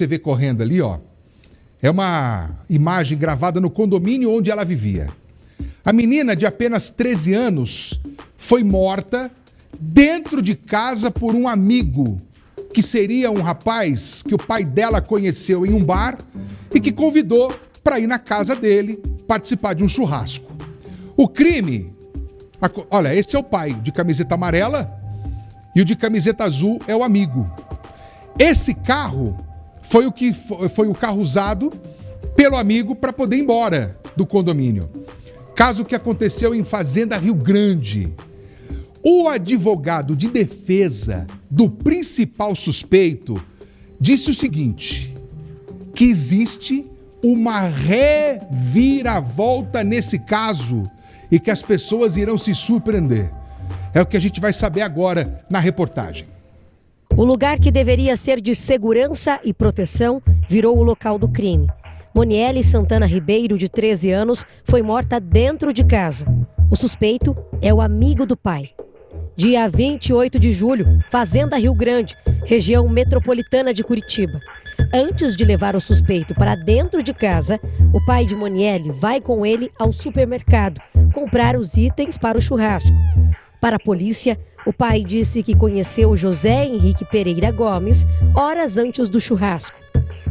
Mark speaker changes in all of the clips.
Speaker 1: Você vê correndo ali, ó, é uma imagem gravada no condomínio onde ela vivia. A menina de apenas 13 anos foi morta dentro de casa por um amigo, que seria um rapaz que o pai dela conheceu em um bar e que convidou para ir na casa dele participar de um churrasco. O crime, olha, esse é o pai de camiseta amarela e o de camiseta azul é o amigo. Esse carro foi o carro usado pelo amigo para poder ir embora do condomínio. Caso que aconteceu em Fazenda Rio Grande. O advogado de defesa do principal suspeito disse o seguinte, que existe uma reviravolta nesse caso e que as pessoas irão se surpreender. É o que a gente vai saber agora na reportagem.
Speaker 2: O lugar que deveria ser de segurança e proteção virou o local do crime. Moniele Santana Ribeiro, de 13 anos, foi morta dentro de casa. O suspeito é o amigo do pai. Dia 28 de julho, Fazenda Rio Grande, região metropolitana de Curitiba. Antes de levar o suspeito para dentro de casa, o pai de Moniele vai com ele ao supermercado comprar os itens para o churrasco. Para a polícia, o pai disse que conheceu José Henrique Pereira Gomes horas antes do churrasco.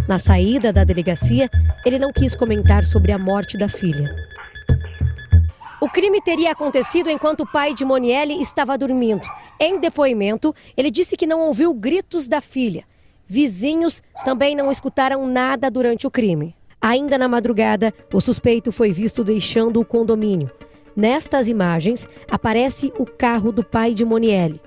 Speaker 2: Na saída da delegacia, ele não quis comentar sobre a morte da filha. O crime teria acontecido enquanto o pai de Moniele estava dormindo. Em depoimento, ele disse que não ouviu gritos da filha. Vizinhos também não escutaram nada durante o crime. Ainda na madrugada, o suspeito foi visto deixando o condomínio. Nestas imagens, aparece o carro do pai de Moniele.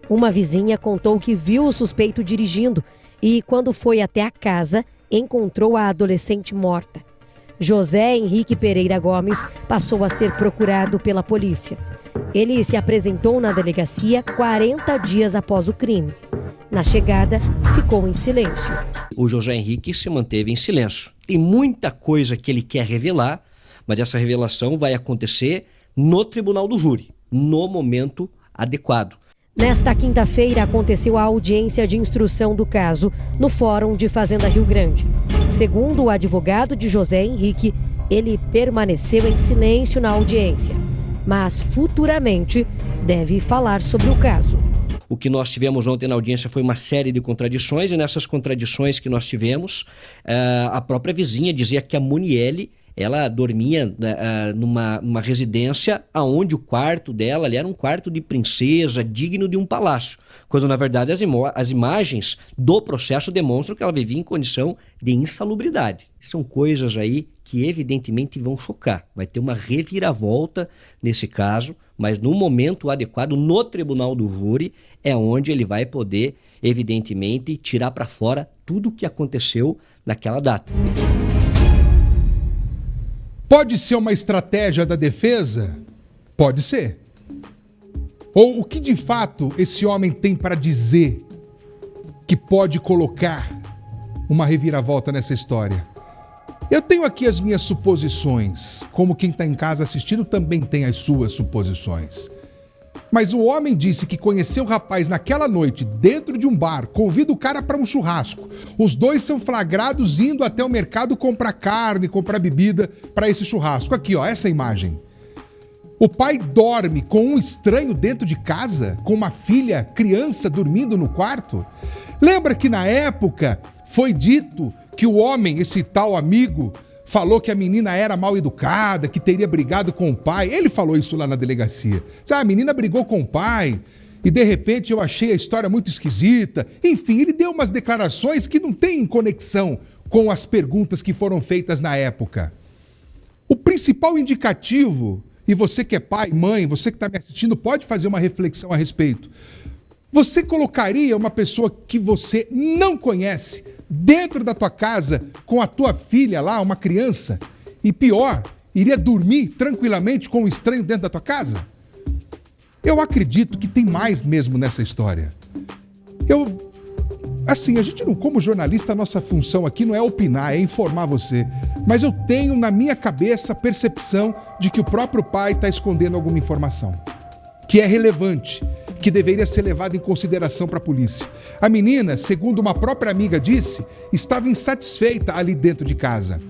Speaker 2: Uma vizinha contou que viu o suspeito dirigindo e, quando foi até a casa, encontrou a adolescente morta. José Henrique Pereira Gomes passou a ser procurado pela polícia. Ele se apresentou na delegacia 40 dias após o crime. Na chegada, ficou em silêncio.
Speaker 3: O José Henrique se manteve em silêncio. Tem muita coisa que ele quer revelar, mas essa revelação vai acontecer no tribunal do júri, no momento adequado.
Speaker 2: Nesta quinta-feira aconteceu a audiência de instrução do caso no Fórum de Fazenda Rio Grande. Segundo o advogado de José Henrique, ele permaneceu em silêncio na audiência, mas futuramente deve falar sobre o caso.
Speaker 3: O que nós tivemos ontem na audiência foi uma série de contradições, e nessas contradições que nós tivemos, a própria vizinha dizia que a Moniele, ela dormia numa residência onde o quarto dela ali era um quarto de princesa, digno de um palácio. Quando, na verdade, as imagens do processo demonstram que ela vivia em condição de insalubridade. São coisas aí que, evidentemente, vão chocar. Vai ter uma reviravolta nesse caso, mas no momento adequado, no tribunal do júri, é onde ele vai poder, evidentemente, tirar para fora tudo o que aconteceu naquela data.
Speaker 1: Pode ser uma estratégia da defesa? Pode ser. Ou o que de fato esse homem tem para dizer que pode colocar uma reviravolta nessa história? Eu tenho aqui as minhas suposições, como quem está em casa assistindo também tem as suas suposições. Mas o homem disse que conheceu o rapaz naquela noite dentro de um bar, convida o cara para um churrasco. Os dois são flagrados indo até o mercado comprar carne, comprar bebida para esse churrasco. Aqui, ó, essa imagem. O pai dorme com um estranho dentro de casa, com uma filha, criança, dormindo no quarto. Lembra que na época foi dito que o homem, esse tal amigo, falou que a menina era mal educada, que teria brigado com o pai. Ele falou isso lá na delegacia. A menina brigou com o pai e, de repente, eu achei a história muito esquisita. Enfim, ele deu umas declarações que não têm conexão com as perguntas que foram feitas na época. O principal indicativo, e você que é pai, mãe, você que está me assistindo, pode fazer uma reflexão a respeito. Você colocaria uma pessoa que você não conhece dentro da tua casa com a tua filha lá, uma criança, e pior, iria dormir tranquilamente com um estranho dentro da tua casa? Eu acredito que tem mais mesmo nessa história. A gente não, como jornalista, a nossa função aqui não é opinar, é informar você. Mas eu tenho na minha cabeça a percepção de que o próprio pai está escondendo alguma informação que é relevante, que deveria ser levado em consideração para a polícia. A menina, segundo uma própria amiga disse, estava insatisfeita ali dentro de casa.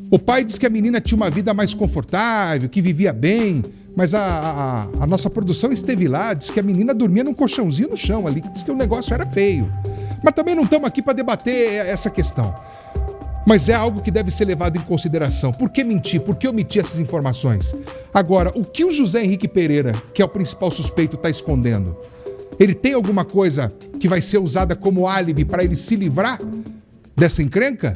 Speaker 1: O pai disse que a menina tinha uma vida mais confortável, que vivia bem, mas a nossa produção esteve lá, disse que a menina dormia num colchãozinho no chão ali, disse que o negócio era feio. Mas também não estamos aqui para debater essa questão. Mas é algo que deve ser levado em consideração. Por que mentir? Por que omitir essas informações? Agora, o que o José Henrique Pereira, que é o principal suspeito, está escondendo? Ele tem alguma coisa que vai ser usada como álibi para ele se livrar dessa encrenca?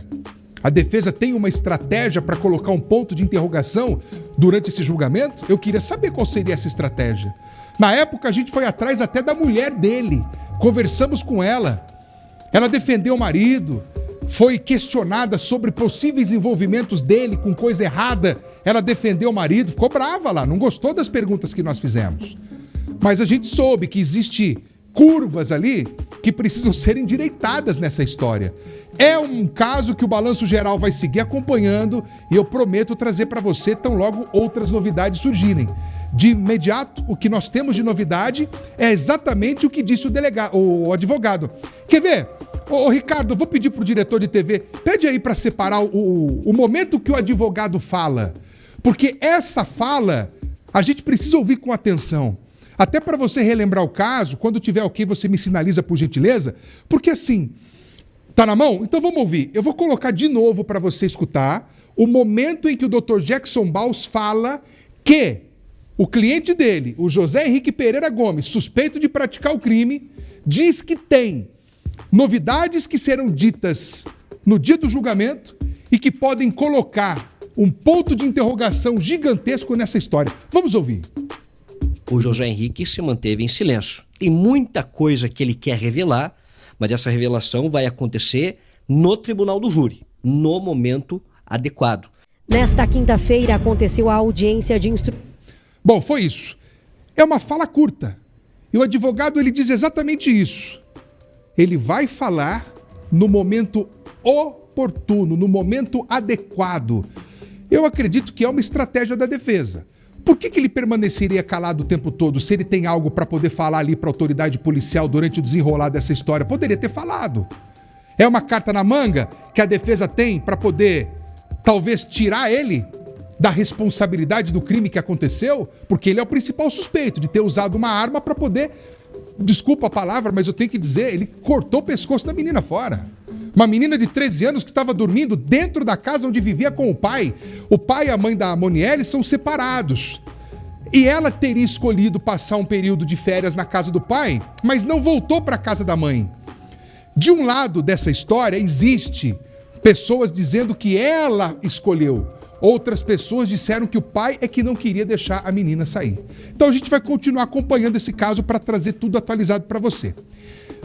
Speaker 1: A defesa tem uma estratégia para colocar um ponto de interrogação durante esse julgamento? Eu queria saber qual seria essa estratégia. Na época, a gente foi atrás até da mulher dele. Conversamos com ela. Ela defendeu o marido. Foi questionada sobre possíveis envolvimentos dele com coisa errada. Ela defendeu o marido. Ficou brava lá. Não gostou das perguntas que nós fizemos. Mas a gente soube que existe curvas ali que precisam ser endireitadas nessa história. É um caso que o Balanço Geral vai seguir acompanhando e eu prometo trazer para você tão logo outras novidades surgirem. De imediato, o que nós temos de novidade é exatamente o que disse o advogado. Quer ver? Ô Ricardo, eu vou pedir pro diretor de TV, pede aí para separar o momento que o advogado fala. Porque essa fala, a gente precisa ouvir com atenção. Até para você relembrar o caso, quando tiver ok, você me sinaliza por gentileza. Porque assim, tá na mão? Então vamos ouvir. Eu vou colocar de novo para você escutar o momento em que o Dr. Jackson Baus fala que o cliente dele, o José Henrique Pereira Gomes, suspeito de praticar o crime, diz que tem novidades que serão ditas no dia do julgamento e que podem colocar um ponto de interrogação gigantesco nessa história. Vamos ouvir.
Speaker 3: O José Henrique se manteve em silêncio. Tem muita coisa que ele quer revelar, mas essa revelação vai acontecer no tribunal do júri, no momento adequado.
Speaker 2: Nesta quinta-feira aconteceu a audiência de instrução.
Speaker 1: Bom, foi isso. É uma fala curta. E o advogado ele diz exatamente isso. Ele vai falar no momento oportuno, no momento adequado. Eu acredito que é uma estratégia da defesa. Por que ele permaneceria calado o tempo todo se ele tem algo para poder falar ali para a autoridade policial durante o desenrolar dessa história? Poderia ter falado. É uma carta na manga que a defesa tem para poder, talvez, tirar ele da responsabilidade do crime que aconteceu, porque ele é o principal suspeito de ter usado uma arma para poder, desculpa a palavra, mas eu tenho que dizer, ele cortou o pescoço da menina fora. Uma menina de 13 anos que estava dormindo dentro da casa onde vivia com o pai. O pai e a mãe da Monielle são separados. E ela teria escolhido passar um período de férias na casa do pai, mas não voltou para a casa da mãe. De um lado dessa história, existe pessoas dizendo que ela escolheu. Outras pessoas disseram que o pai é que não queria deixar a menina sair. Então a gente vai continuar acompanhando esse caso para trazer tudo atualizado para você.